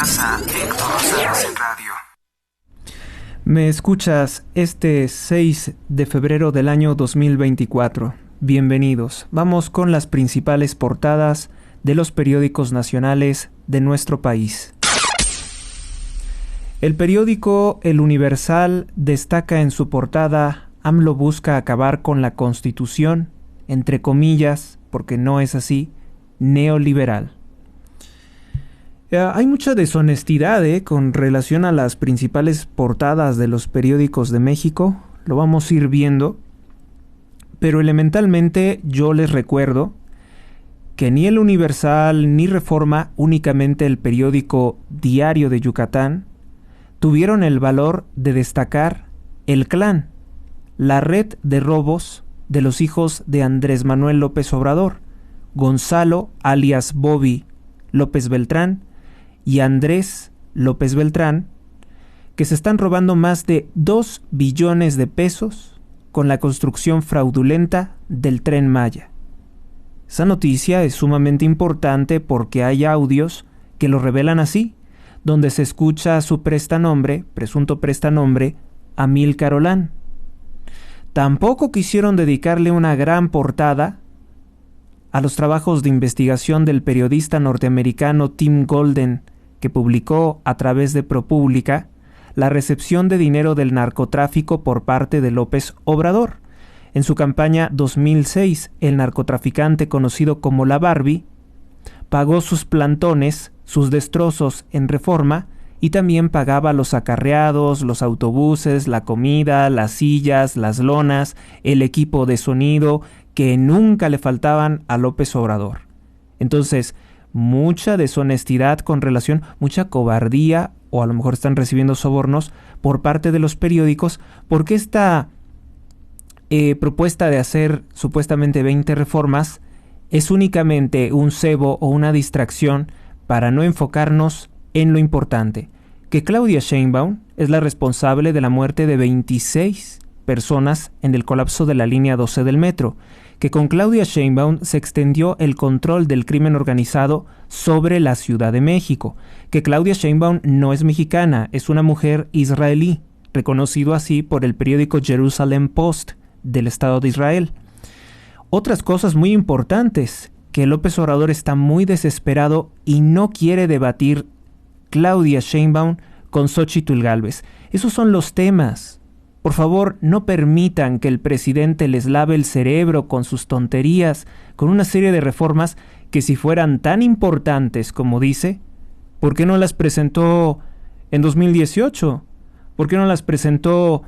Escuchas a Héctor Rosales en radio. Me escuchas este 6 de febrero del año 2024. Bienvenidos. Vamos con las principales portadas de los periódicos nacionales de nuestro país. El periódico El Universal destaca en su portada: AMLO busca acabar con la Constitución, entre comillas, porque no es así, neoliberal. Hay mucha deshonestidad con relación a las principales portadas de los periódicos de México. Lo vamos a ir viendo. Pero elementalmente yo les recuerdo que ni El Universal ni Reforma, únicamente el periódico Diario de Yucatán, tuvieron el valor de destacar el clan, la red de robos de los hijos de Andrés Manuel López Obrador, Gonzalo alias Bobby López Beltrán y Andrés López Beltrán, que se están robando más de 2 billones de pesos con la construcción fraudulenta del Tren Maya. Esa noticia es sumamente importante porque hay audios que lo revelan así, donde se escucha a su presunto prestanombre, Amílcar Olán. Tampoco quisieron dedicarle una gran portada a los trabajos de investigación del periodista norteamericano Tim Golden, que publicó a través de ProPublica la recepción de dinero del narcotráfico por parte de López Obrador. En su campaña 2006, el narcotraficante conocido como La Barbie pagó sus plantones, sus destrozos en Reforma, y también pagaba los acarreados, los autobuses, la comida, las sillas, las lonas, el equipo de sonido, que nunca le faltaban a López Obrador. Entonces, mucha deshonestidad con relación, mucha cobardía, o a lo mejor están recibiendo sobornos por parte de los periódicos, porque esta propuesta de hacer supuestamente 20 reformas es únicamente un cebo o una distracción para no enfocarnos en lo importante, que Claudia Sheinbaum es la responsable de la muerte de 26 personas en el colapso de la línea 12 del metro, que con Claudia Sheinbaum se extendió el control del crimen organizado sobre la Ciudad de México, que Claudia Sheinbaum no es mexicana, es una mujer israelí, reconocido así por el periódico Jerusalem Post del Estado de Israel. Otras cosas muy importantes, que López Obrador está muy desesperado y no quiere debatir Claudia Sheinbaum con Xóchitl Gálvez. Esos son los temas. Por favor, no permitan que el presidente les lave el cerebro con sus tonterías, con una serie de reformas que, si fueran tan importantes como dice, ¿por qué no las presentó en 2018? ¿Por qué no las presentó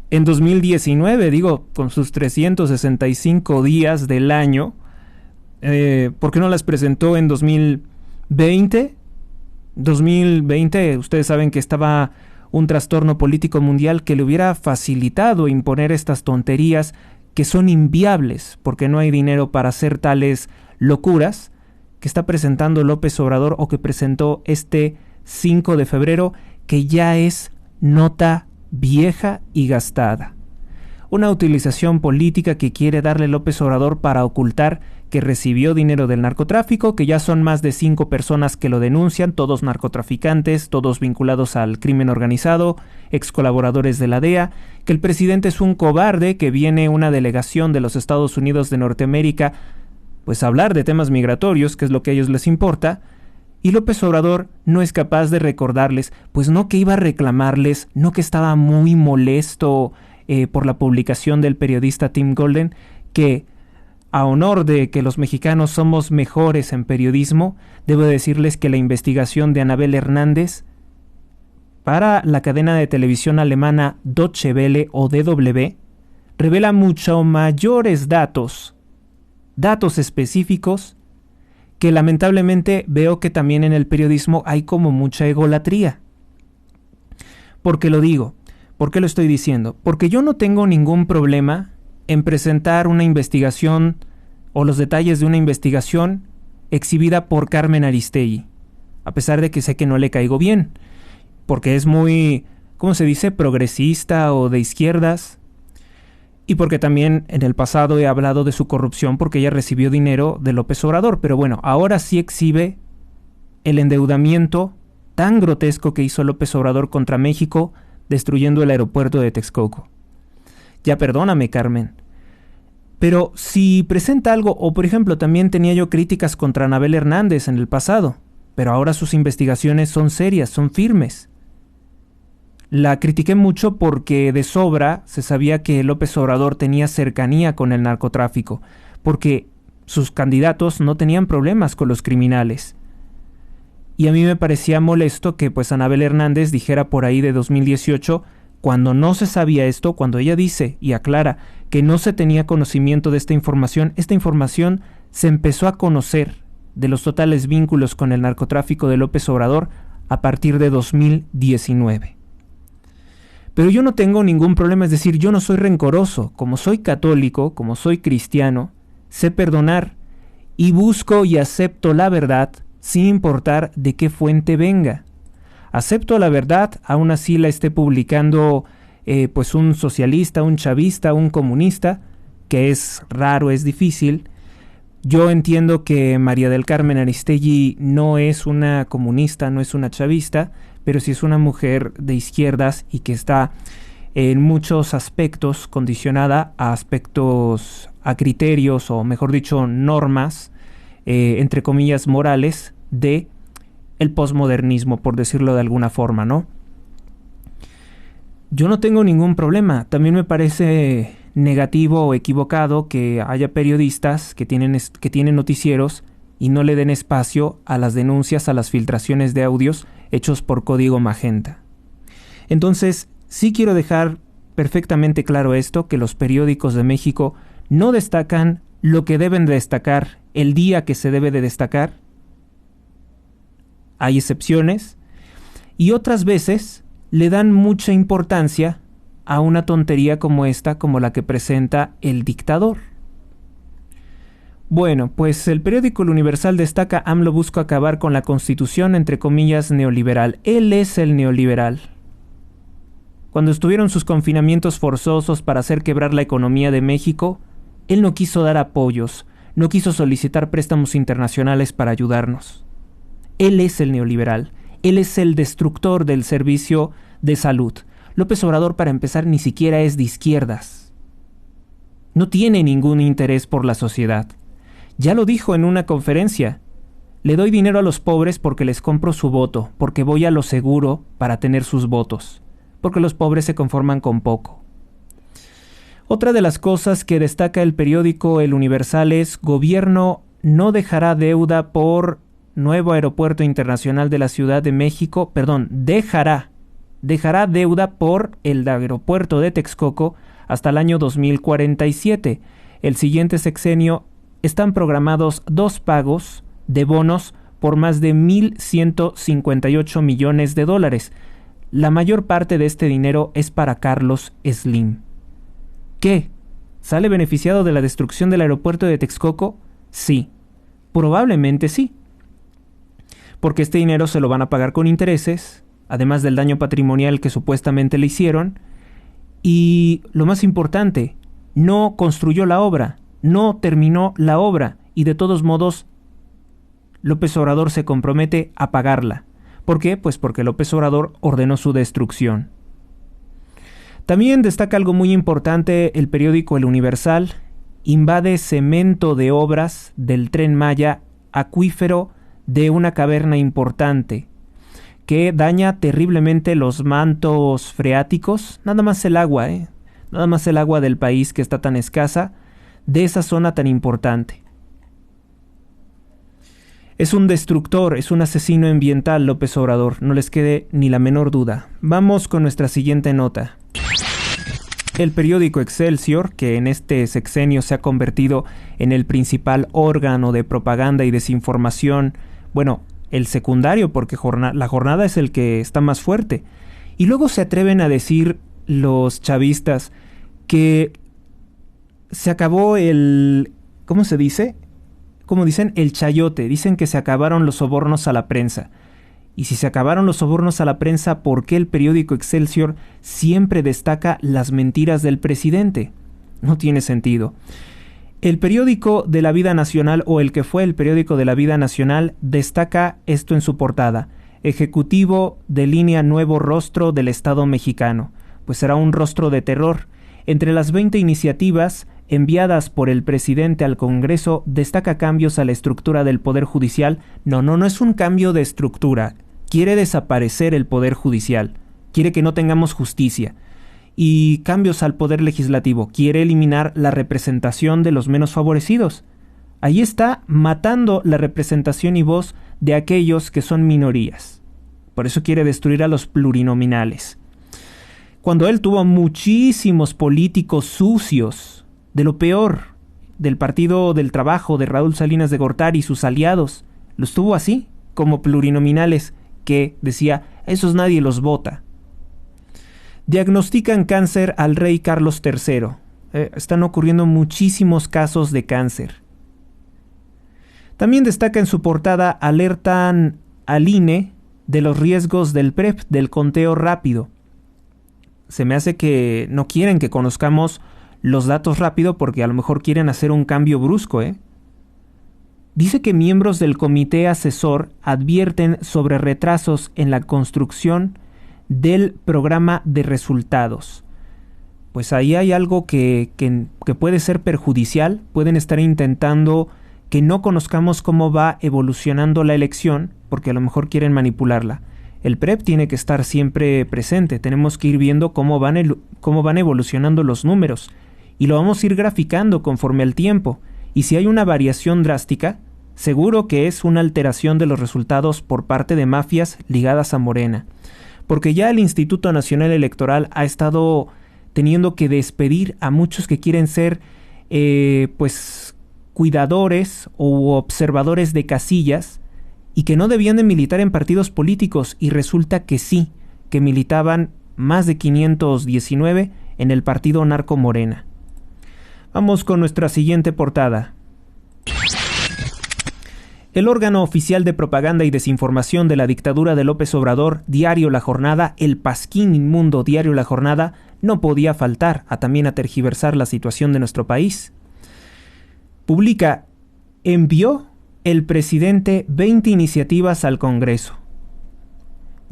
en 2019? Digo, con sus 365 días del año. ¿Por qué no las presentó en 2020? 2020, ustedes saben que estaba un trastorno político mundial que le hubiera facilitado imponer estas tonterías que son inviables porque no hay dinero para hacer tales locuras que está presentando López Obrador, o que presentó este 5 de febrero, que ya es nota vieja y gastada. Una utilización política que quiere darle López Obrador para ocultar que recibió dinero del narcotráfico, que ya son más de 5 personas que lo denuncian, todos narcotraficantes, todos vinculados al crimen organizado, ex colaboradores de la DEA, que el presidente es un cobarde, que viene una delegación de los Estados Unidos de Norteamérica pues a hablar de temas migratorios, que es lo que a ellos les importa, y López Obrador no es capaz de recordarles, pues no que iba a reclamarles, no que estaba muy molesto por la publicación del periodista Tim Golden, que a honor de que los mexicanos somos mejores en periodismo, debo decirles que la investigación de Anabel Hernández para la cadena de televisión alemana Deutsche Welle o DW revela mucho mayores datos específicos, que lamentablemente veo que también en el periodismo hay como mucha egolatría. ¿Por qué lo digo? ¿Por qué lo estoy diciendo? Porque yo no tengo ningún problema en presentar una investigación o los detalles de una investigación exhibida por Carmen Aristegui, a pesar de que sé que no le caigo bien, porque es muy, ¿cómo se dice?, progresista o de izquierdas, y porque también en el pasado he hablado de su corrupción porque ella recibió dinero de López Obrador. Pero bueno, ahora sí exhibe el endeudamiento tan grotesco que hizo López Obrador contra México, destruyendo el aeropuerto de Texcoco. Ya perdóname, Carmen. Pero si presenta algo, o por ejemplo, también tenía yo críticas contra Anabel Hernández en el pasado, pero ahora sus investigaciones son serias, son firmes. La critiqué mucho porque de sobra se sabía que López Obrador tenía cercanía con el narcotráfico, porque sus candidatos no tenían problemas con los criminales. Y a mí me parecía molesto que pues Anabel Hernández dijera por ahí de 2018, cuando no se sabía esto, cuando ella dice y aclara que no se tenía conocimiento de esta información se empezó a conocer de los totales vínculos con el narcotráfico de López Obrador a partir de 2019. Pero yo no tengo ningún problema, es decir, yo no soy rencoroso, como soy católico, como soy cristiano, sé perdonar y busco y acepto la verdad sin importar de qué fuente venga. Acepto la verdad, aún así la esté publicando pues un socialista, un chavista, un comunista, que es raro, es difícil. Yo entiendo que María del Carmen Aristegui no es una comunista, no es una chavista, pero sí es una mujer de izquierdas y que está en muchos aspectos condicionada a aspectos, a criterios o mejor dicho normas, entre comillas morales, de el posmodernismo, por decirlo de alguna forma, ¿no? Yo no tengo ningún problema. También me parece negativo o equivocado que haya periodistas que tienen noticieros y no le den espacio a las denuncias, a las filtraciones de audios hechos por código magenta. Entonces, sí quiero dejar perfectamente claro esto, que los periódicos de México no destacan lo que deben de destacar el día que se debe de destacar. Hay excepciones, y otras veces le dan mucha importancia a una tontería como esta, como la que presenta El Dictador. Bueno, pues el periódico El Universal destaca: AMLO busca acabar con la constitución, entre comillas, neoliberal. Él es el neoliberal. Cuando estuvieron sus confinamientos forzosos para hacer quebrar la economía de México, él no quiso dar apoyos, no quiso solicitar préstamos internacionales para ayudarnos. Él es el neoliberal, él es el destructor del servicio de salud. López Obrador, para empezar, ni siquiera es de izquierdas. No tiene ningún interés por la sociedad. Ya lo dijo en una conferencia: le doy dinero a los pobres porque les compro su voto, porque voy a lo seguro para tener sus votos, porque los pobres se conforman con poco. Otra de las cosas que destaca el periódico El Universal es: gobierno no dejará deuda por nuevo aeropuerto internacional de la Ciudad de México, dejará deuda por el aeropuerto de Texcoco hasta el año 2047. El siguiente sexenio están programados 2 pagos de bonos por más de $1,158 millones. La mayor parte de este dinero es para Carlos Slim. ¿Qué? ¿Sale beneficiado de la destrucción del aeropuerto de Texcoco? Sí, probablemente sí. Porque este dinero se lo van a pagar con intereses, además del daño patrimonial que supuestamente le hicieron. Y lo más importante, no construyó la obra, no terminó la obra, y de todos modos López Obrador se compromete a pagarla. ¿Por qué? Pues porque López Obrador ordenó su destrucción. También destaca algo muy importante el periódico El Universal: invade cemento de obras del Tren Maya, acuífero de una caverna importante, que daña terriblemente los mantos freáticos, nada más el agua del país, que está tan escasa, de esa zona tan importante. Es un destructor, es un asesino ambiental López Obrador, no les quede ni la menor duda. Vamos con nuestra siguiente nota. El periódico Excelsior, que en este sexenio se ha convertido en el principal órgano de propaganda y desinformación, bueno, el secundario, porque la jornada es el que está más fuerte. Y luego se atreven a decir los chavistas que se acabó el... ¿cómo se dice? Como dicen, el chayote. Dicen que se acabaron los sobornos a la prensa. Y si se acabaron los sobornos a la prensa, ¿por qué el periódico Excelsior siempre destaca las mentiras del presidente? No tiene sentido. El periódico de la Vida Nacional, o el que fue el periódico de la Vida Nacional, destaca esto en su portada: Ejecutivo delinea nuevo rostro del Estado mexicano, pues será un rostro de terror. Entre las 20 iniciativas enviadas por el presidente al Congreso destaca cambios a la estructura del Poder Judicial. No es un cambio de estructura. Quiere desaparecer el Poder Judicial. Quiere que no tengamos justicia. Y cambios al Poder Legislativo. Quiere eliminar la representación de los menos favorecidos. Ahí está matando la representación y voz de aquellos que son minorías. Por eso quiere destruir a los plurinominales. Cuando él tuvo muchísimos políticos sucios, de lo peor, del Partido del Trabajo, de Raúl Salinas de Gortari y sus aliados, los tuvo así, como plurinominales, que decía, esos nadie los vota. Diagnostican cáncer al rey Carlos III. Están ocurriendo muchísimos casos de cáncer. También destaca en su portada, alertan al INE de los riesgos del PREP, del conteo rápido. Se me hace que no quieren que conozcamos los datos rápido porque a lo mejor quieren hacer un cambio brusco, Dice que miembros del comité asesor advierten sobre retrasos en la construcción del programa de resultados. Pues ahí hay algo que puede ser perjudicial. Pueden estar intentando que no conozcamos cómo va evolucionando la elección porque a lo mejor quieren manipularla. El PREP tiene que estar siempre presente. Tenemos que ir viendo cómo van evolucionando los números. Y lo vamos a ir graficando conforme al tiempo. Y si hay una variación drástica, seguro que es una alteración de los resultados por parte de mafias ligadas a Morena. Porque ya el Instituto Nacional Electoral ha estado teniendo que despedir a muchos que quieren ser, cuidadores o observadores de casillas, y que no debían de militar en partidos políticos, y resulta que sí, que militaban más de 519 en el partido narco Morena. Vamos con nuestra siguiente portada. El órgano oficial de propaganda y desinformación de la dictadura de López Obrador, Diario La Jornada, el pasquín inmundo Diario La Jornada, no podía faltar también a tergiversar la situación de nuestro país. Publica, envió el presidente 20 iniciativas al Congreso.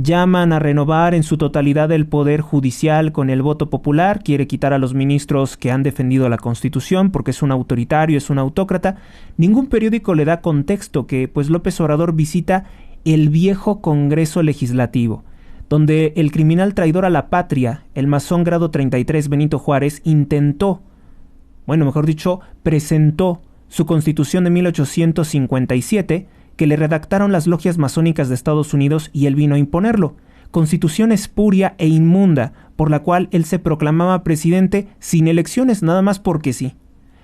Llaman a renovar en su totalidad el Poder Judicial con el voto popular. Quiere quitar a los ministros que han defendido la Constitución porque es un autoritario, es un autócrata. Ningún periódico le da contexto que pues López Obrador visita el viejo Congreso Legislativo, donde el criminal traidor a la patria, el masón grado 33 Benito Juárez, presentó su Constitución de 1857, que le redactaron las logias masónicas de Estados Unidos, y él vino a imponerlo. Constitución espuria e inmunda, por la cual él se proclamaba presidente sin elecciones, nada más porque sí,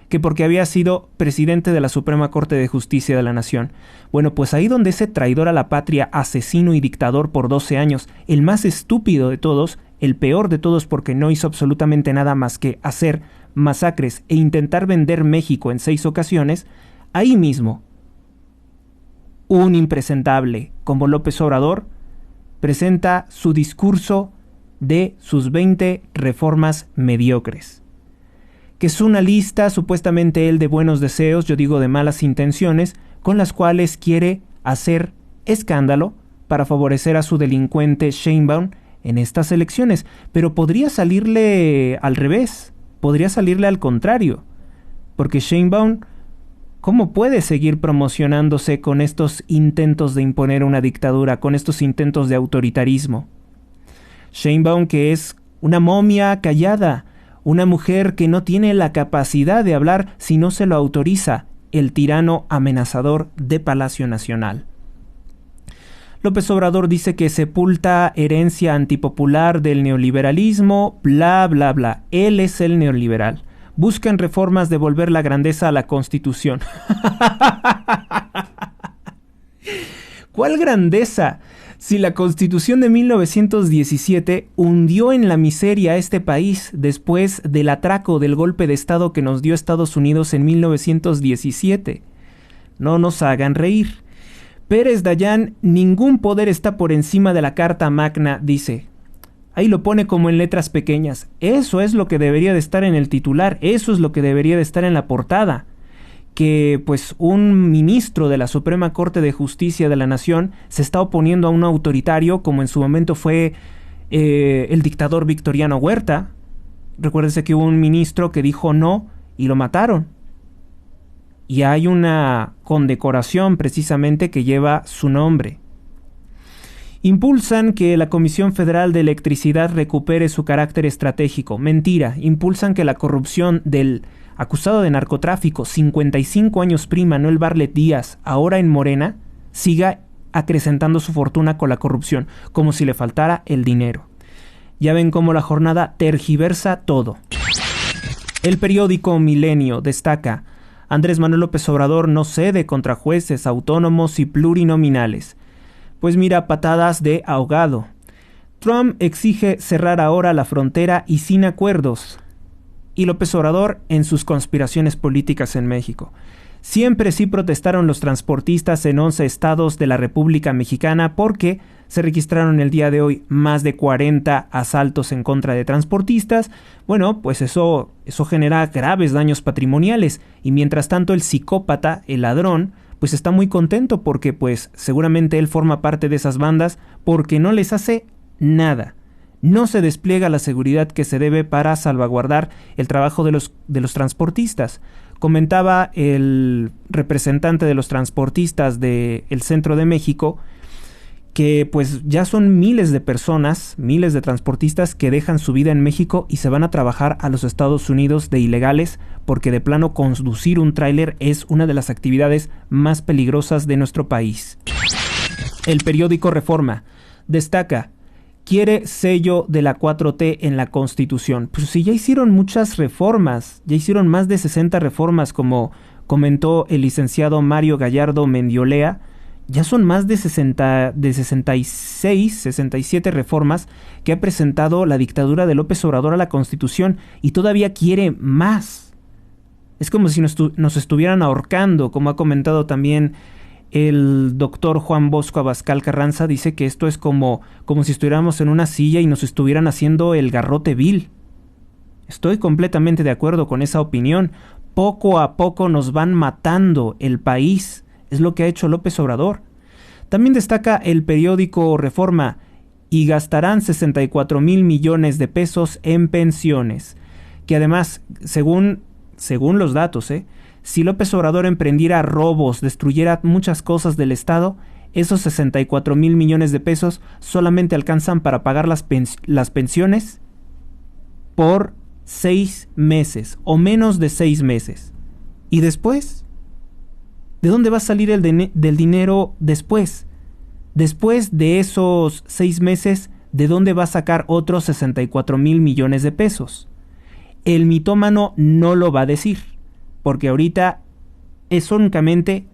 que porque había sido presidente de la Suprema Corte de Justicia de la Nación. Bueno, pues ahí donde ese traidor a la patria, asesino y dictador por 12 años, el más estúpido de todos, el peor de todos porque no hizo absolutamente nada más que hacer masacres e intentar vender México en 6 ocasiones, ahí mismo, un impresentable como López Obrador presenta su discurso de sus 20 reformas mediocres, que es una lista supuestamente él de buenos deseos, yo digo de malas intenciones, con las cuales quiere hacer escándalo para favorecer a su delincuente Sheinbaum en estas elecciones. Pero podría salirle al revés, podría salirle al contrario, porque Sheinbaum, ¿cómo puede seguir promocionándose con estos intentos de imponer una dictadura, con estos intentos de autoritarismo? Sheinbaum, que es una momia callada, una mujer que no tiene la capacidad de hablar si no se lo autoriza el tirano amenazador de Palacio Nacional. López Obrador dice que sepulta herencia antipopular del neoliberalismo, bla, bla, bla. Él es el neoliberal. Buscan reformas de devolver la grandeza a la Constitución. ¿Cuál grandeza? Si la Constitución de 1917 hundió en la miseria a este país después del atraco del golpe de Estado que nos dio Estados Unidos en 1917. No nos hagan reír. Pérez Dayán, ningún poder está por encima de la Carta Magna, dice. Ahí lo pone como en letras pequeñas. Eso es lo que debería de estar en el titular, eso es lo que debería de estar en la portada. que pues un ministro de la Suprema Corte de Justicia de la Nación se está oponiendo a un autoritario como en su momento fue el dictador Victoriano Huerta. Recuérdense que hubo un ministro que dijo no y lo mataron. Y hay una condecoración precisamente que lleva su nombre. Impulsan que la Comisión Federal de Electricidad recupere su carácter estratégico. Mentira. Impulsan que la corrupción del acusado de narcotráfico, 55 años PRI, Manuel Bartlett Díaz, ahora en Morena, siga acrecentando su fortuna con la corrupción, como si le faltara el dinero. Ya ven cómo la jornada tergiversa todo. El periódico Milenio destaca: Andrés Manuel López Obrador no cede contra jueces autónomos y plurinominales. Pues mira, patadas de ahogado. Trump exige cerrar ahora la frontera y sin acuerdos. Y López Obrador en sus conspiraciones políticas en México. Siempre sí protestaron los transportistas en 11 estados de la República Mexicana porque se registraron el día de hoy más de 40 asaltos en contra de transportistas. Bueno, pues eso genera graves daños patrimoniales. Y mientras tanto el psicópata, el ladrón, pues está muy contento porque pues seguramente él forma parte de esas bandas porque no les hace nada. No se despliega la seguridad que se debe para salvaguardar el trabajo de los transportistas. Comentaba el representante de los transportistas del Centro de México que pues ya son miles de personas, miles de transportistas que dejan su vida en México y se van a trabajar a los Estados Unidos de ilegales porque de plano conducir un tráiler es una de las actividades más peligrosas de nuestro país. El periódico Reforma destaca: quiere sello de la 4T en la Constitución. Pues si ya hicieron muchas reformas, ya hicieron más de 60 reformas, como comentó el licenciado Mario Gallardo Mendiolea, ya son más de 67 reformas que ha presentado la dictadura de López Obrador a la Constitución y todavía quiere más. Es como si nos estuvieran ahorcando, como ha comentado también el doctor Juan Bosco Abascal Carranza. Dice que esto es como si estuviéramos en una silla y nos estuvieran haciendo el garrote vil. Estoy completamente de acuerdo con esa opinión. Poco a poco nos van matando el país. Es lo que ha hecho López Obrador. También destaca el periódico Reforma: y gastarán 64 mil millones de pesos en pensiones. Que además, según los datos, si López Obrador emprendiera robos, destruyera muchas cosas del Estado, esos 64 mil millones de pesos solamente alcanzan para pagar las pensiones por 6 meses o menos de 6 meses. ¿Y después? ¿De dónde va a salir del dinero después? Después de esos 6 meses, ¿de dónde va a sacar otros 64 mil millones de pesos? El mitómano no lo va a decir, porque ahorita es únicamente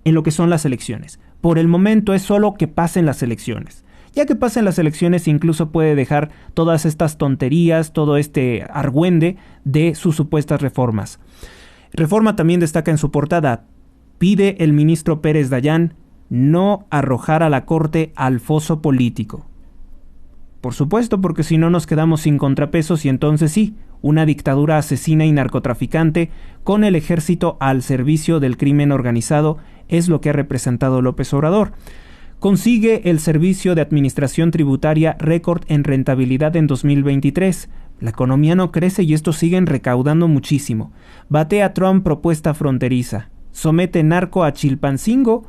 en lo que son las elecciones. Por el momento es solo que pasen las elecciones. Ya que pasen las elecciones, incluso puede dejar todas estas tonterías, todo este argüende de sus supuestas reformas. Reforma también destaca en su portada: pide el ministro Pérez Dayán no arrojar a la Corte al foso político. Por supuesto, porque si no nos quedamos sin contrapesos y entonces sí, una dictadura asesina y narcotraficante con el ejército al servicio del crimen organizado es lo que ha representado López Obrador. Consigue el Servicio de Administración Tributaria récord en rentabilidad en 2023. La economía no crece y estos siguen recaudando muchísimo. Batea Trump propuesta fronteriza. Somete narco a Chilpancingo.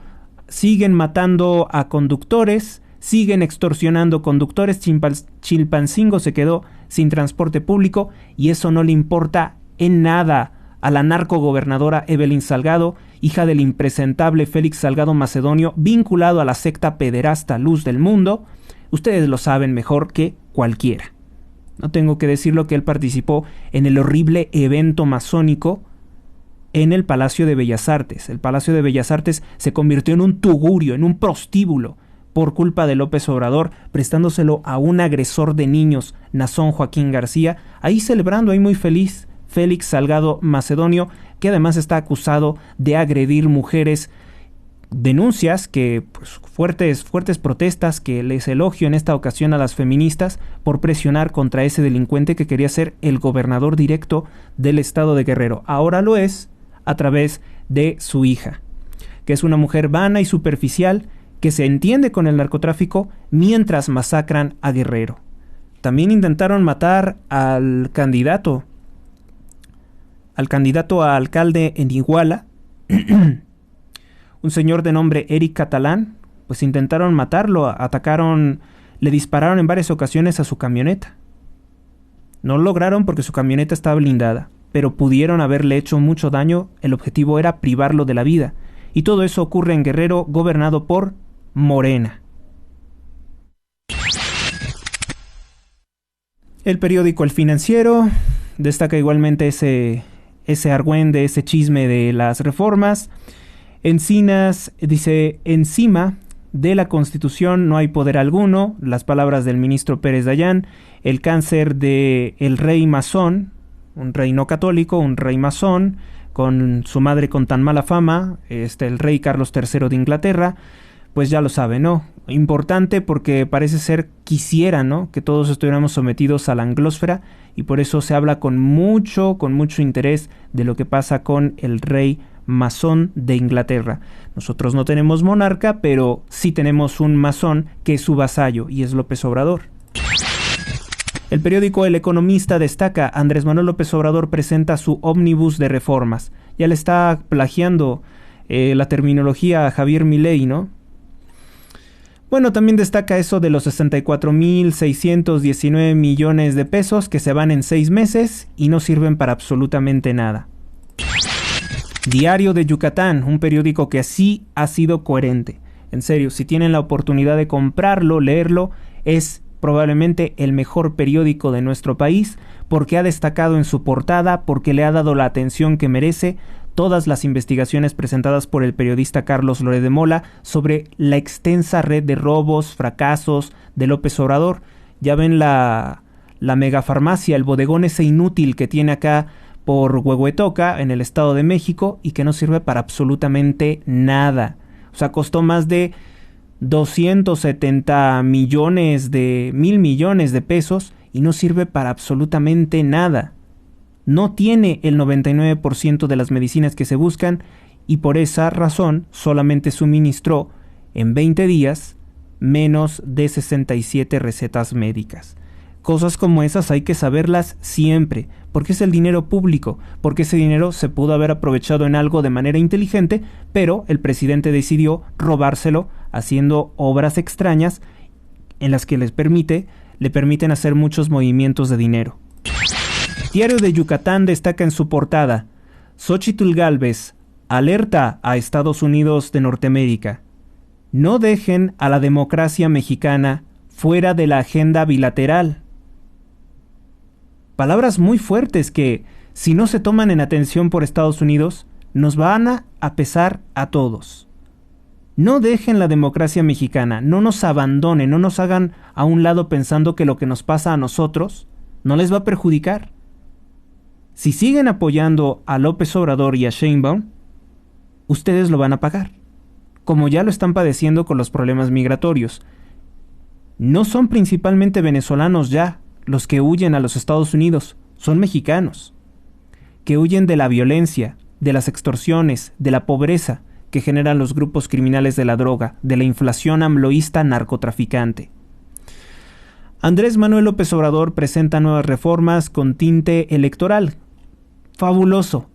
Siguen matando a conductores. Siguen extorsionando conductores. Chilpancingo se quedó sin transporte público y eso no le importa en nada a la narcogobernadora Evelyn Salgado, hija del impresentable Félix Salgado Macedonio, vinculado a la secta pederasta Luz del Mundo. Ustedes lo saben mejor que cualquiera. No tengo que decirlo que él participó en el horrible evento masónico en el Palacio de Bellas Artes. El Palacio de Bellas Artes se convirtió en un tugurio, en un prostíbulo, por culpa de López Obrador, prestándoselo a un agresor de niños, Nazón Joaquín García, ahí celebrando, ahí muy feliz, Félix Salgado Macedonio, que además está acusado de agredir mujeres. Denuncias que, pues, fuertes protestas que les elogio en esta ocasión a las feministas por presionar contra ese delincuente que quería ser el gobernador directo del estado de Guerrero. Ahora lo es, a través de su hija, que es una mujer vana y superficial que se entiende con el narcotráfico mientras masacran a Guerrero. También intentaron matar al candidato a alcalde en Iguala, un señor de nombre Eric Catalán. Pues intentaron matarlo, le dispararon en varias ocasiones a su camioneta. No lo lograron porque su camioneta estaba blindada, pero pudieron haberle hecho mucho daño. El objetivo era privarlo de la vida. Y todo eso ocurre en Guerrero, gobernado por Morena. El periódico El Financiero destaca igualmente ese argüende, ese chisme de las reformas. Encinas dice: encima de la Constitución no hay poder alguno. Las palabras del ministro Pérez Dayán. El cáncer de el rey masón, un rey no católico, un rey masón, con su madre con tan mala fama, el rey Carlos III de Inglaterra. Pues ya lo sabe, ¿no? Importante porque parece ser, quisiera, ¿no?, que todos estuviéramos sometidos a la anglósfera, y por eso se habla con mucho interés de lo que pasa con el rey masón de Inglaterra. Nosotros no tenemos monarca, pero sí tenemos un masón que es su vasallo, y es López Obrador. El periódico El Economista destaca: Andrés Manuel López Obrador presenta su ómnibus de reformas. Ya le está plagiando la terminología a Javier Milei, ¿no? Bueno, también destaca eso de los 64,619 millones de pesos que se van en 6 meses y no sirven para absolutamente nada. Diario de Yucatán, un periódico que sí ha sido coherente. En serio, si tienen la oportunidad de comprarlo, leerlo, es probablemente el mejor periódico de nuestro país, porque ha destacado en su portada, porque le ha dado la atención que merece todas las investigaciones presentadas por el periodista Carlos Loret de Mola sobre la extensa red de robos, fracasos de López Obrador. Ya ven la megafarmacia, el bodegón ese inútil que tiene acá por Huehuetoca, en el Estado de México, y que no sirve para absolutamente nada. O sea, costó más de 270 millones de mil millones de pesos y no sirve para absolutamente nada. No tiene el 99% de las medicinas que se buscan, y por esa razón solamente suministró en 20 días menos de 67 recetas médicas. Cosas como esas hay que saberlas siempre, porque es el dinero público, porque ese dinero se pudo haber aprovechado en algo de manera inteligente, pero el presidente decidió robárselo haciendo obras extrañas en las que le permiten hacer muchos movimientos de dinero. Diario de Yucatán destaca en su portada: Xóchitl Gálvez alerta a Estados Unidos de Norteamérica: no dejen a la democracia mexicana fuera de la agenda bilateral. Palabras muy fuertes que, si no se toman en atención por Estados Unidos, nos van a pesar a todos. No dejen la democracia mexicana, no nos abandonen, no nos hagan a un lado pensando que lo que nos pasa a nosotros no les va a perjudicar. Si siguen apoyando a López Obrador y a Sheinbaum, ustedes lo van a pagar, como ya lo están padeciendo con los problemas migratorios. No son principalmente venezolanos ya los que huyen a los Estados Unidos, son mexicanos, que huyen de la violencia, de las extorsiones, de la pobreza que generan los grupos criminales de la droga, de la inflación amloísta narcotraficante. Andrés Manuel López Obrador presenta nuevas reformas con tinte electoral. Fabuloso,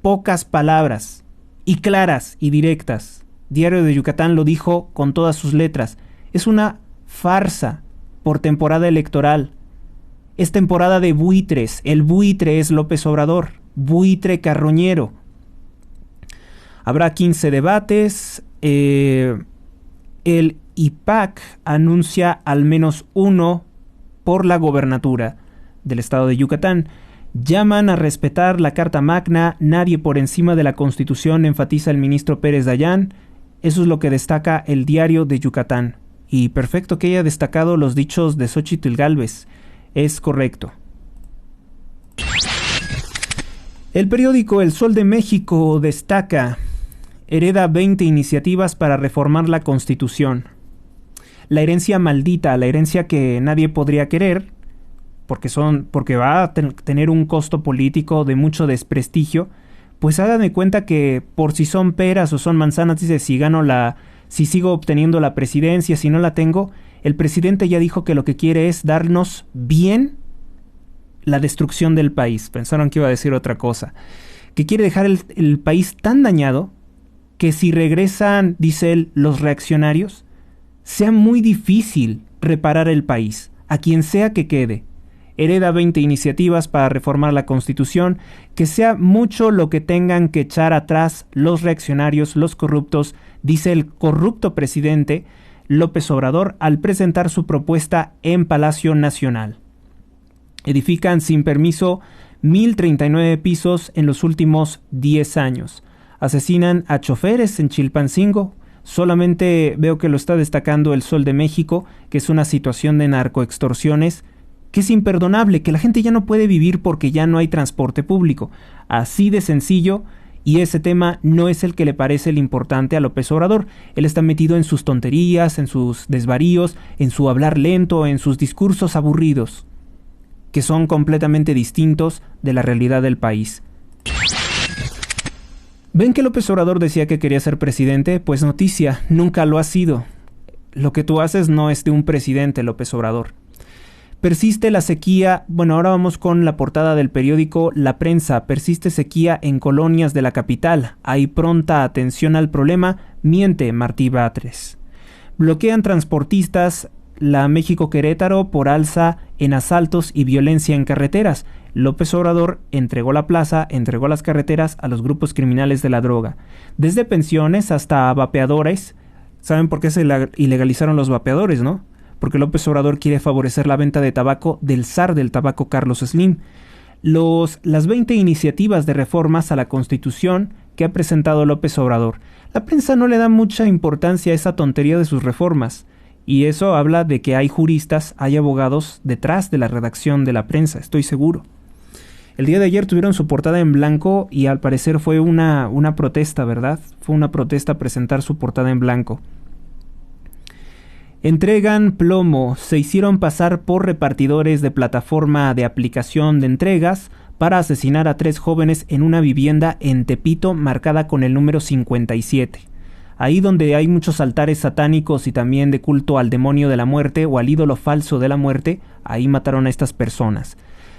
pocas palabras, y claras y directas. Diario de Yucatán lo dijo con todas sus letras: es una farsa por temporada electoral. Es temporada de buitres. El buitre es López Obrador, buitre carroñero. Habrá 15 debates. El IPAC anuncia al menos uno por la gobernatura del estado de Yucatán. Llaman a respetar la Carta Magna, nadie por encima de la Constitución, enfatiza el ministro Pérez Dayán. Eso es lo que destaca el Diario de Yucatán. Y perfecto que haya destacado los dichos de Xóchitl Gálvez. Es correcto. El periódico El Sol de México destaca: hereda 20 iniciativas para reformar la Constitución. La herencia maldita, la herencia que nadie podría querer, porque va a tener un costo político de mucho desprestigio, pues hagan de cuenta que por si son peras o son manzanas, dice, si sigo obteniendo la presidencia, si no la tengo, el presidente ya dijo que lo que quiere es darnos bien la destrucción del país. Pensaron que iba a decir otra cosa. Que quiere dejar el país tan dañado que si regresan, dice él, los reaccionarios, sea muy difícil reparar el país, a quien sea que quede. Hereda 20 iniciativas para reformar la Constitución, que sea mucho lo que tengan que echar atrás los reaccionarios, los corruptos, dice el corrupto presidente López Obrador al presentar su propuesta en Palacio Nacional. Edifican sin permiso 1,039 pisos en los últimos 10 años. Asesinan a choferes en Chilpancingo. Solamente veo que lo está destacando El Sol de México, que es una situación de narcoextorsiones que es imperdonable, que la gente ya no puede vivir porque ya no hay transporte público. Así de sencillo, y ese tema no es el que le parece el importante a López Obrador. Él está metido en sus tonterías, en sus desvaríos, en su hablar lento, en sus discursos aburridos, que son completamente distintos de la realidad del país. ¿Ven que López Obrador decía que quería ser presidente? Pues noticia, nunca lo ha sido. Lo que tú haces no es de un presidente, López Obrador. Persiste la sequía. Bueno, ahora vamos con la portada del periódico La Prensa. Persiste sequía en colonias de la capital. Hay pronta atención al problema, miente Martí Batres. Bloquean transportistas la México-Querétaro por alza en asaltos y violencia en carreteras. López Obrador entregó la plaza, entregó las carreteras a los grupos criminales de la droga. Desde pensiones hasta vapeadores. ¿Saben por qué se ilegalizaron los vapeadores, no? Porque López Obrador quiere favorecer la venta de tabaco del zar del tabaco Carlos Slim. Las 20 iniciativas de reformas a la Constitución que ha presentado López Obrador. La prensa no le da mucha importancia a esa tontería de sus reformas. Y eso habla de que hay juristas, hay abogados detrás de la redacción de La Prensa, estoy seguro. El día de ayer tuvieron su portada en blanco y al parecer fue una protesta, ¿verdad? Fue una protesta presentar su portada en blanco. Entregan plomo. Se hicieron pasar por repartidores de plataforma de aplicación de entregas para asesinar a 3 jóvenes en una vivienda en Tepito marcada con el número 57. Ahí donde hay muchos altares satánicos y también de culto al demonio de la muerte o al ídolo falso de la muerte, ahí mataron a estas personas.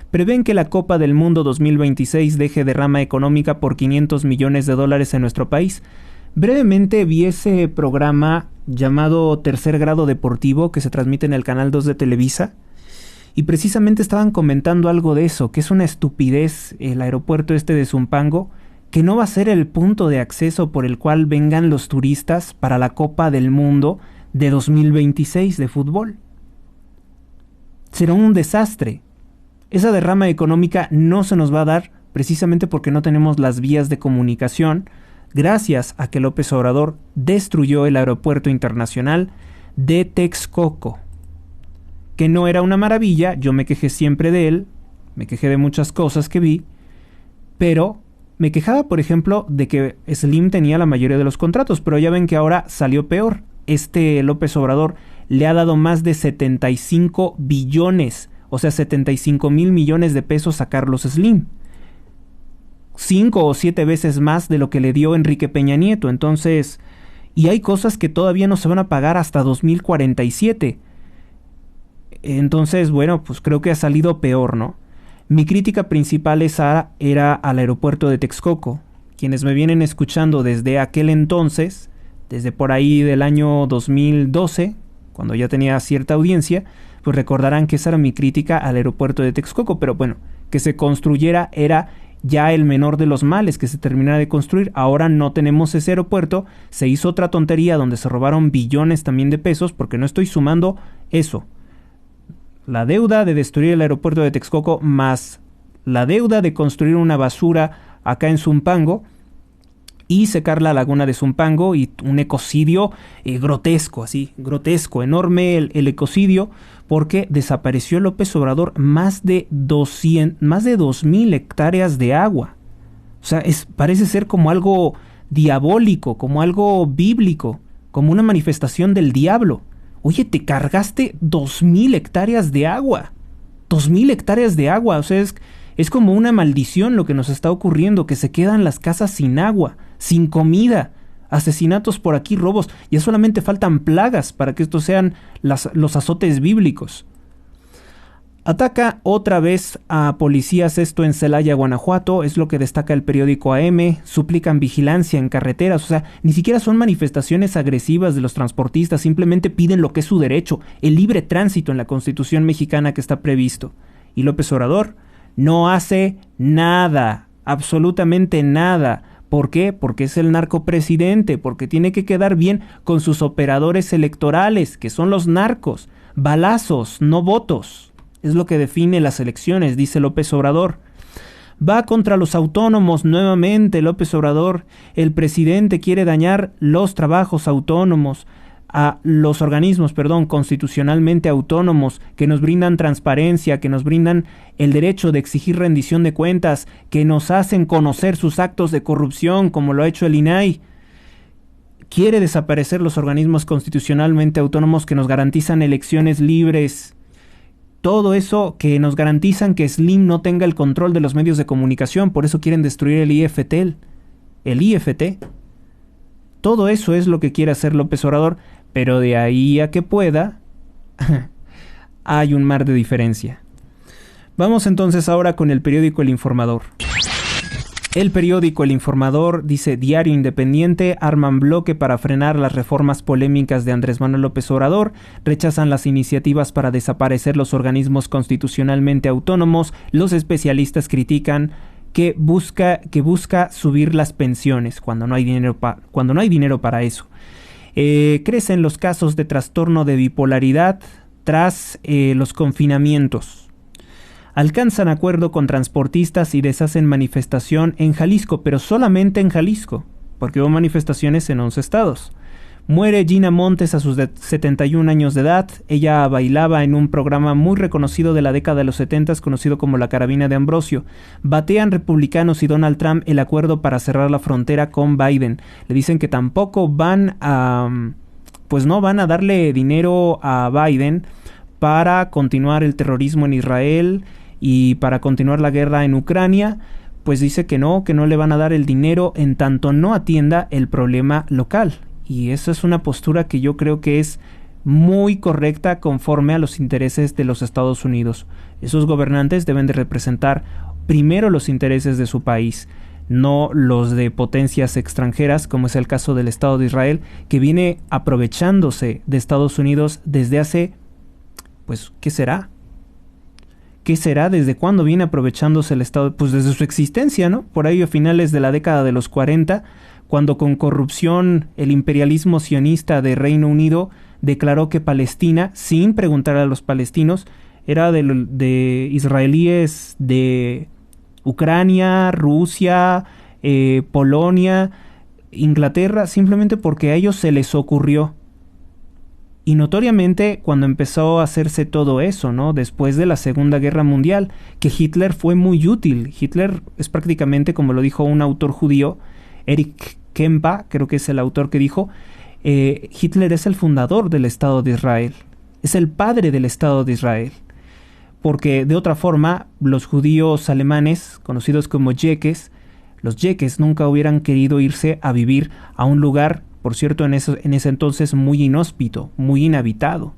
Prevén que la Copa del Mundo 2026 deje derrama económica por $500 millones en nuestro país. Brevemente vi ese programa llamado Tercer Grado Deportivo que se transmite en el Canal 2 de Televisa y precisamente estaban comentando algo de eso, que es una estupidez el aeropuerto de Zumpango, que no va a ser el punto de acceso por el cual vengan los turistas para la Copa del Mundo de 2026 de fútbol. Será un desastre. Esa derrama económica no se nos va a dar precisamente porque no tenemos las vías de comunicación, gracias a que López Obrador destruyó el aeropuerto internacional de Texcoco, que no era una maravilla. Yo me quejé siempre de él, me quejé de muchas cosas que vi, pero me quejaba, por ejemplo, de que Slim tenía la mayoría de los contratos, pero ya ven que ahora salió peor. López Obrador le ha dado más de 75 billones, o sea, 75,000 millones de pesos a Carlos Slim. 5 o 7 veces más de lo que le dio Enrique Peña Nieto. Entonces, y hay cosas que todavía no se van a pagar hasta 2047. Entonces, bueno, pues creo que ha salido peor, ¿no? Mi crítica principal era al aeropuerto de Texcoco. Quienes me vienen escuchando desde aquel entonces, desde por ahí del año 2012, cuando ya tenía cierta audiencia, pues recordarán que esa era mi crítica al aeropuerto de Texcoco. Pero bueno, que se construyera era ya el menor de los males, que se terminara de construir. Ahora no tenemos ese aeropuerto. Se hizo otra tontería donde se robaron billones también de pesos, porque no estoy sumando eso. La deuda de destruir el aeropuerto de Texcoco más la deuda de construir una basura acá en Zumpango y secar la laguna de Zumpango, y un ecocidio grotesco, así, grotesco, enorme el ecocidio, porque desapareció López Obrador más de 2,000 hectáreas de agua. O sea, parece ser como algo diabólico, como algo bíblico, como una manifestación del diablo. Oye, te cargaste 2,000 hectáreas de agua. 2,000 hectáreas de agua. O sea, Es como una maldición lo que nos está ocurriendo, que se quedan las casas sin agua, sin comida, asesinatos por aquí, robos. Ya solamente faltan plagas para que estos sean los azotes bíblicos. Ataca otra vez a policías, esto en Celaya, Guanajuato, es lo que destaca el periódico AM, suplican vigilancia en carreteras, o sea, ni siquiera son manifestaciones agresivas de los transportistas, simplemente piden lo que es su derecho, el libre tránsito en la Constitución mexicana que está previsto. Y López Obrador no hace nada, absolutamente nada. ¿Por qué? Porque es el narcopresidente, porque tiene que quedar bien con sus operadores electorales, que son los narcos, balazos, no votos. Es lo que define las elecciones, dice López Obrador. Va contra los autónomos nuevamente López Obrador. El presidente quiere dañar los trabajos autónomos, a los organismos, constitucionalmente autónomos, que nos brindan transparencia, que nos brindan el derecho de exigir rendición de cuentas, que nos hacen conocer sus actos de corrupción, como lo ha hecho el INAI. Quiere desaparecer los organismos constitucionalmente autónomos que nos garantizan elecciones libres. Todo eso que nos garantizan que Slim no tenga el control de los medios de comunicación, por eso quieren destruir el IFT. El IFT. Todo eso es lo que quiere hacer López Obrador, pero de ahí a que pueda, hay un mar de diferencia. Vamos entonces ahora con el periódico El Informador. El periódico El Informador dice: Diario Independiente, arman bloque para frenar las reformas polémicas de Andrés Manuel López Obrador, rechazan las iniciativas para desaparecer los organismos constitucionalmente autónomos, los especialistas critican que busca subir las pensiones cuando no hay dinero para eso. Crecen los casos de trastorno de bipolaridad tras los confinamientos. Alcanzan acuerdo con transportistas y deshacen manifestación en Jalisco, pero solamente en Jalisco, porque hubo manifestaciones en 11 estados. Muere Gina Montes a sus 71 años de edad. Ella bailaba en un programa muy reconocido de la década de los 70, conocido como La Carabina de Ambrosio. Batean republicanos y Donald Trump el acuerdo para cerrar la frontera con Biden. Le dicen que tampoco van a darle dinero a Biden para continuar el terrorismo en Israel y para continuar la guerra en Ucrania. Pues dice que no le van a dar el dinero en tanto no atienda el problema local. Y esa es una postura que yo creo que es muy correcta conforme a los intereses de los Estados Unidos. Esos gobernantes deben de representar primero los intereses de su país, no los de potencias extranjeras, como es el caso del Estado de Israel, que viene aprovechándose de Estados Unidos desde hace, ¿qué será? ¿Qué será? ¿Desde cuándo viene aprovechándose el Estado? Pues desde su existencia, ¿no? Por ahí a finales de la década de los 40, cuando con corrupción el imperialismo sionista de Reino Unido declaró que Palestina, sin preguntar a los palestinos, era de israelíes de Ucrania, Rusia, Polonia, Inglaterra, simplemente porque a ellos se les ocurrió. Y notoriamente cuando empezó a hacerse todo eso, ¿no? Después de la Segunda Guerra Mundial, que Hitler fue muy útil. Hitler es prácticamente, como lo dijo un autor judío, Erich Kempa, creo que es el autor que dijo, Hitler es el fundador del Estado de Israel, es el padre del Estado de Israel, porque de otra forma los judíos alemanes, conocidos como yeques, los yeques nunca hubieran querido irse a vivir a un lugar, por cierto, en ese entonces muy inhóspito, muy inhabitado.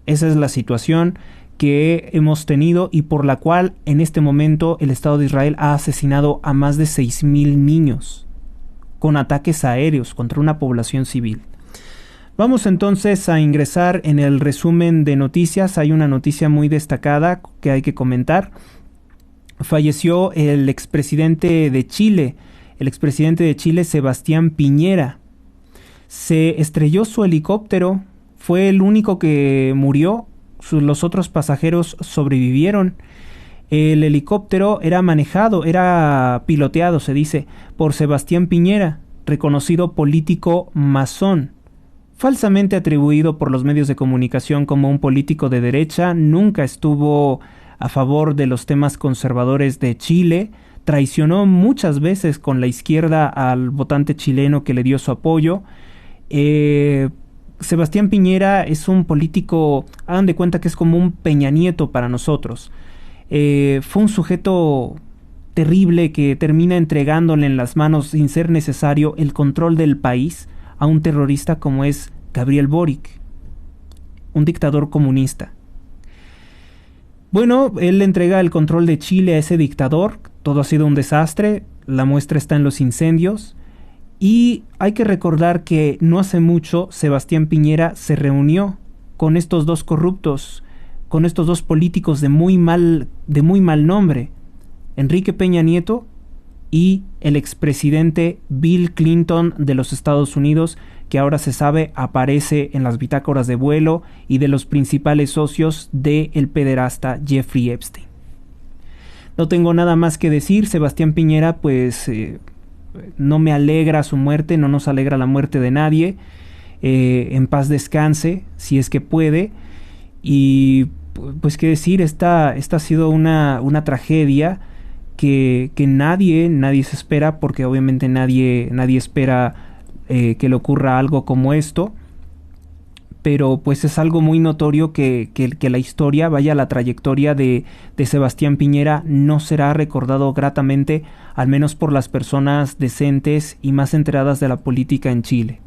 Esa es la situación que hemos tenido y por la cual en este momento el Estado de Israel ha asesinado a más de 6,000 niños con ataques aéreos contra una población civil. Vamos entonces a ingresar en el resumen de noticias. Hay una noticia muy destacada que hay que comentar. Falleció el expresidente de Chile, Sebastián Piñera. Se estrelló su helicóptero, fue el único que murió. Los otros pasajeros sobrevivieron. El helicóptero era piloteado, se dice, por Sebastián Piñera, reconocido político masón. Falsamente atribuido por los medios de comunicación como un político de derecha, nunca estuvo a favor de los temas conservadores de Chile, traicionó muchas veces con la izquierda al votante chileno que le dio su apoyo. Sebastián Piñera es un político, hagan de cuenta que es como un Peña Nieto para nosotros. Fue un sujeto terrible que termina entregándole en las manos, sin ser necesario, el control del país a un terrorista como es Gabriel Boric, un dictador comunista. Bueno, él le entrega el control de Chile a ese dictador, todo ha sido un desastre, la muestra está en los incendios, y hay que recordar que no hace mucho Sebastián Piñera se reunió con estos dos corruptos, con estos dos políticos de muy mal nombre, Enrique Peña Nieto y el expresidente Bill Clinton de los Estados Unidos, que ahora se sabe aparece en las bitácoras de vuelo y de los principales socios del pederasta Jeffrey Epstein. No tengo nada más que decir. Sebastián Piñera, pues no me alegra su muerte, no nos alegra la muerte de nadie. En paz descanse, si es que puede. Y pues qué decir, esta ha sido una tragedia que nadie se espera, porque obviamente nadie espera que le ocurra algo como esto, pero pues es algo muy notorio que la historia, vaya, la trayectoria de Sebastián Piñera no será recordado gratamente, al menos por las personas decentes y más enteradas de la política en Chile.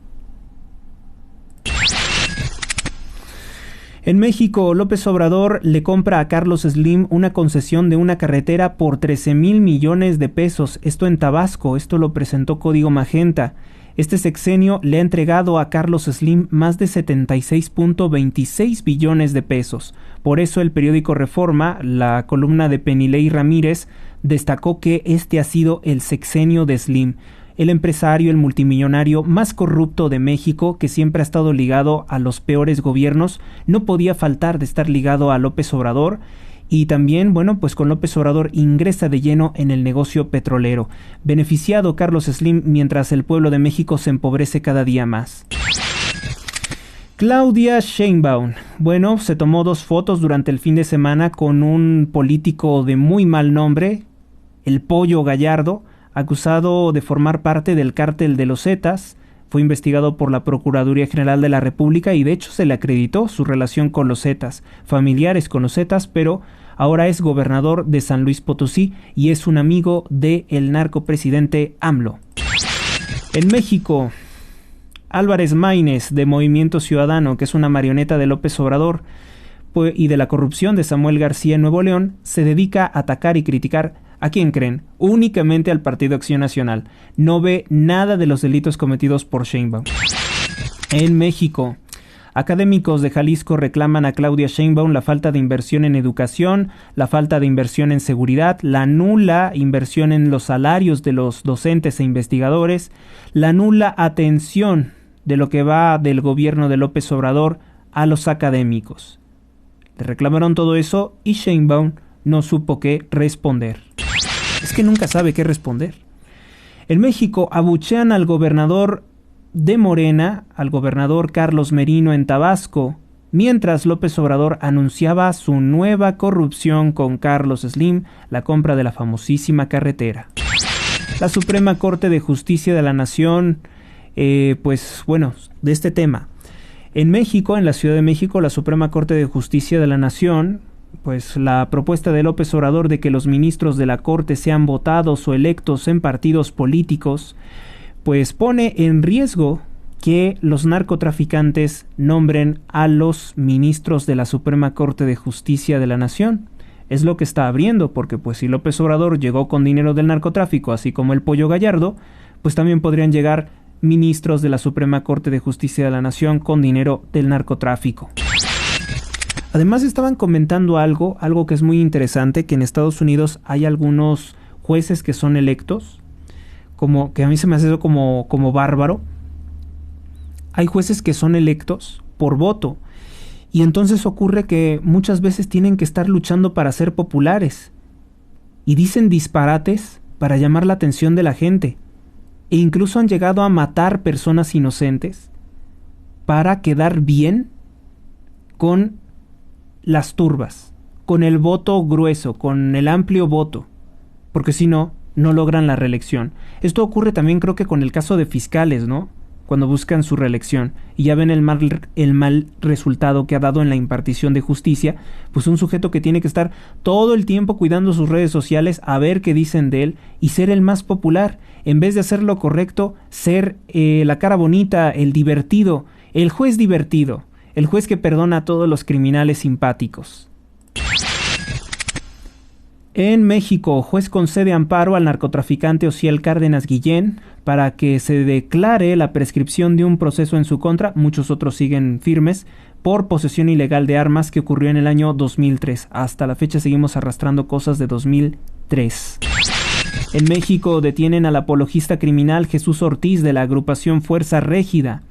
En México, López Obrador le compra a Carlos Slim una concesión de una carretera por 13,000 millones de pesos. Esto en Tabasco, esto lo presentó Código Magenta. Este sexenio le ha entregado a Carlos Slim más de 76.26 billones de pesos. Por eso el periódico Reforma, la columna de Penilei Ramírez, destacó que este ha sido el sexenio de Slim, el empresario, el multimillonario más corrupto de México, que siempre ha estado ligado a los peores gobiernos. No podía faltar de estar ligado a López Obrador. Y también, bueno, pues con López Obrador ingresa de lleno en el negocio petrolero. Beneficiado Carlos Slim mientras el pueblo de México se empobrece cada día más. Claudia Sheinbaum. Bueno, se tomó 2 fotos durante el fin de semana con un político de muy mal nombre, el Pollo Gallardo, acusado de formar parte del cártel de los Zetas. Fue investigado por la Procuraduría General de la República y de hecho se le acreditó su relación con los Zetas, familiares con los Zetas, pero ahora es gobernador de San Luis Potosí y es un amigo del narcopresidente AMLO. En México, Álvarez Maínez, de Movimiento Ciudadano, que es una marioneta de López Obrador y de la corrupción de Samuel García en Nuevo León, se dedica a atacar y criticar, ¿a quién creen? Únicamente al Partido Acción Nacional. No ve nada de los delitos cometidos por Sheinbaum. En México, académicos de Jalisco reclaman a Claudia Sheinbaum la falta de inversión en educación, la falta de inversión en seguridad, la nula inversión en los salarios de los docentes e investigadores, la nula atención de lo que va del gobierno de López Obrador a los académicos. Le reclamaron todo eso y Sheinbaum no supo qué responder. Es que nunca sabe qué responder. En México abuchean al gobernador de Morena, al gobernador Carlos Merino en Tabasco, mientras López Obrador anunciaba su nueva corrupción con Carlos Slim, la compra de la famosísima carretera. La Suprema Corte de Justicia de la Nación, pues bueno, de este tema. En México, en la Ciudad de México, la Suprema Corte de Justicia de la Nación, pues la propuesta de López Obrador de que los ministros de la Corte sean votados o electos en partidos políticos, pues pone en riesgo que los narcotraficantes nombren a los ministros de la Suprema Corte de Justicia de la Nación. Es lo que está abriendo, porque pues si López Obrador llegó con dinero del narcotráfico, así como el Pollo Gallardo, pues también podrían llegar ministros de la Suprema Corte de Justicia de la Nación con dinero del narcotráfico. Además estaban comentando algo que es muy interesante, que en Estados Unidos hay algunos jueces que son electos, como que a mí se me hace eso como bárbaro. Hay jueces que son electos por voto, y entonces ocurre que muchas veces tienen que estar luchando para ser populares, y dicen disparates para llamar la atención de la gente, e incluso han llegado a matar personas inocentes para quedar bien con las turbas, con el voto grueso, con el amplio voto, porque si no, no logran la reelección. Esto ocurre también creo que con el caso de fiscales, ¿no? cuando buscan su reelección y ya ven el mal resultado que ha dado en la impartición de justicia, pues un sujeto que tiene que estar todo el tiempo cuidando sus redes sociales a ver qué dicen de él y ser el más popular, en vez de hacer lo correcto, ser la cara bonita, el divertido, el juez divertido, el juez que perdona a todos los criminales simpáticos. En México, juez concede amparo al narcotraficante Osiel Cárdenas Guillén para que se declare la prescripción de un proceso en su contra, muchos otros siguen firmes, por posesión ilegal de armas que ocurrió en el año 2003. Hasta la fecha seguimos arrastrando cosas de 2003. En México detienen al apologista criminal Jesús Ortiz de la agrupación Fuerza Régida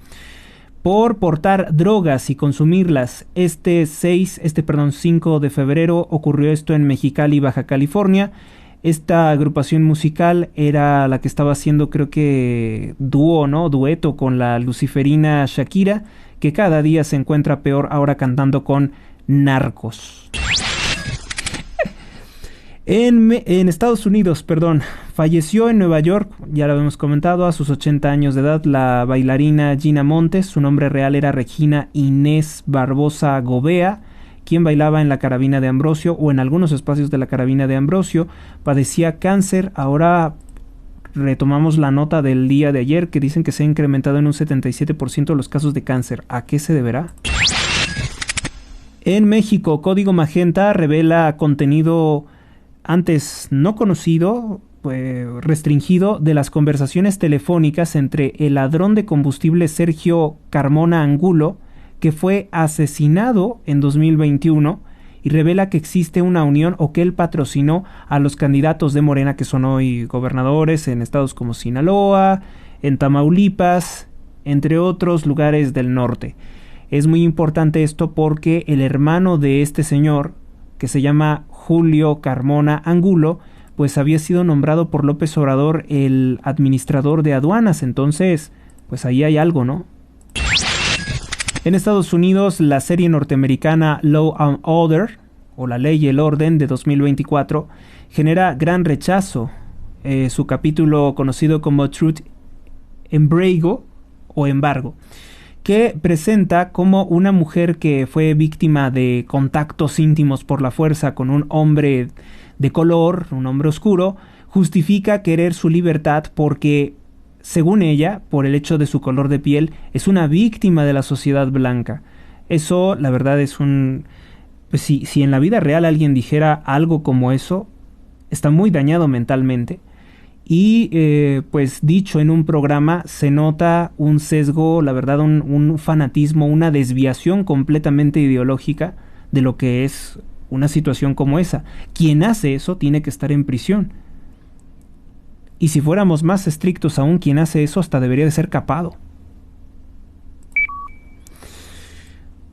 por portar drogas y consumirlas. 5 de febrero ocurrió esto en Mexicali, Baja California. Esta agrupación musical era la que estaba haciendo, creo que dueto con la luciferina Shakira, que cada día se encuentra peor ahora cantando con Narcos. En Estados Unidos, falleció en Nueva York, ya lo habíamos comentado, a sus 80 años de edad, la bailarina Gina Montes. Su nombre real era Regina Inés Barbosa Gobea, quien bailaba en la Carabina de Ambrosio o en algunos espacios de la Carabina de Ambrosio. Padecía cáncer. Ahora retomamos la nota del día de ayer que dicen que se ha incrementado en un 77% los casos de cáncer. ¿A qué se deberá? En México, Código Magenta revela contenido antes no conocido, restringido, de las conversaciones telefónicas entre el ladrón de combustible Sergio Carmona Angulo, que fue asesinado en 2021, y revela que existe una unión o que él patrocinó a los candidatos de Morena que son hoy gobernadores en estados como Sinaloa, en Tamaulipas, entre otros lugares del norte. Es muy importante esto porque el hermano de este señor, que se llama Julio Carmona Angulo, pues había sido nombrado por López Obrador el administrador de aduanas. Entonces, pues ahí hay algo, ¿no? En Estados Unidos, la serie norteamericana Law and Order, o La Ley y el Orden, de 2024, genera gran rechazo. Su capítulo conocido como Truth Embargo, que presenta cómo una mujer que fue víctima de contactos íntimos por la fuerza con un hombre de color, un hombre oscuro, justifica querer su libertad porque, según ella, por el hecho de su color de piel, es una víctima de la sociedad blanca. Eso, la verdad, es pues si en la vida real alguien dijera algo como eso, está muy dañado mentalmente. Y pues dicho en un programa se nota un sesgo, la verdad, un fanatismo, una desviación completamente ideológica de lo que es una situación como esa. Quien hace eso tiene que estar en prisión. Y si fuéramos más estrictos aún, quien hace eso hasta debería de ser capado.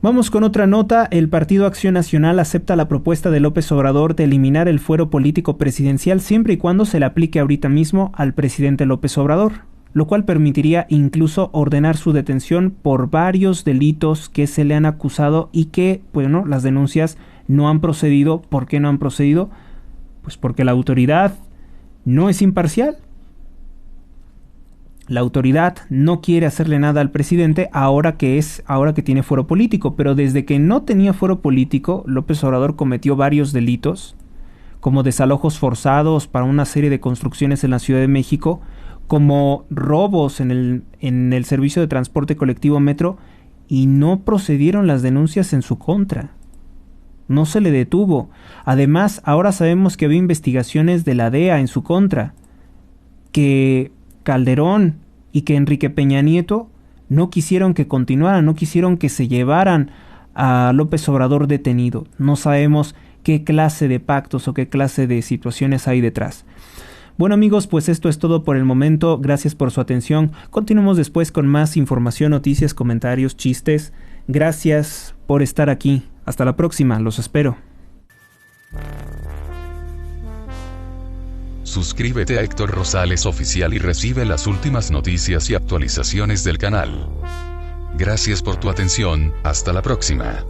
Vamos con otra nota. El Partido Acción Nacional acepta la propuesta de López Obrador de eliminar el fuero político presidencial siempre y cuando se le aplique ahorita mismo al presidente López Obrador, lo cual permitiría incluso ordenar su detención por varios delitos que se le han acusado y que, bueno, las denuncias no han procedido. ¿Por qué no han procedido? Pues porque la autoridad no es imparcial. La autoridad no quiere hacerle nada al presidente ahora que tiene fuero político, pero desde que no tenía fuero político, López Obrador cometió varios delitos, como desalojos forzados para una serie de construcciones en la Ciudad de México, como robos en el servicio de transporte colectivo Metro, y no procedieron las denuncias en su contra. No se le detuvo. Además, ahora sabemos que había investigaciones de la DEA en su contra, que Calderón y que Enrique Peña Nieto no quisieron que continuaran, no quisieron que se llevaran a López Obrador detenido. No sabemos qué clase de pactos o qué clase de situaciones hay detrás. Bueno amigos, pues esto es todo por el momento. Gracias por su atención. Continuamos después con más información, noticias, comentarios, chistes. Gracias por estar aquí. Hasta la próxima, los espero. Suscríbete a Héctor Rosales Oficial y recibe las últimas noticias y actualizaciones del canal. Gracias por tu atención, hasta la próxima.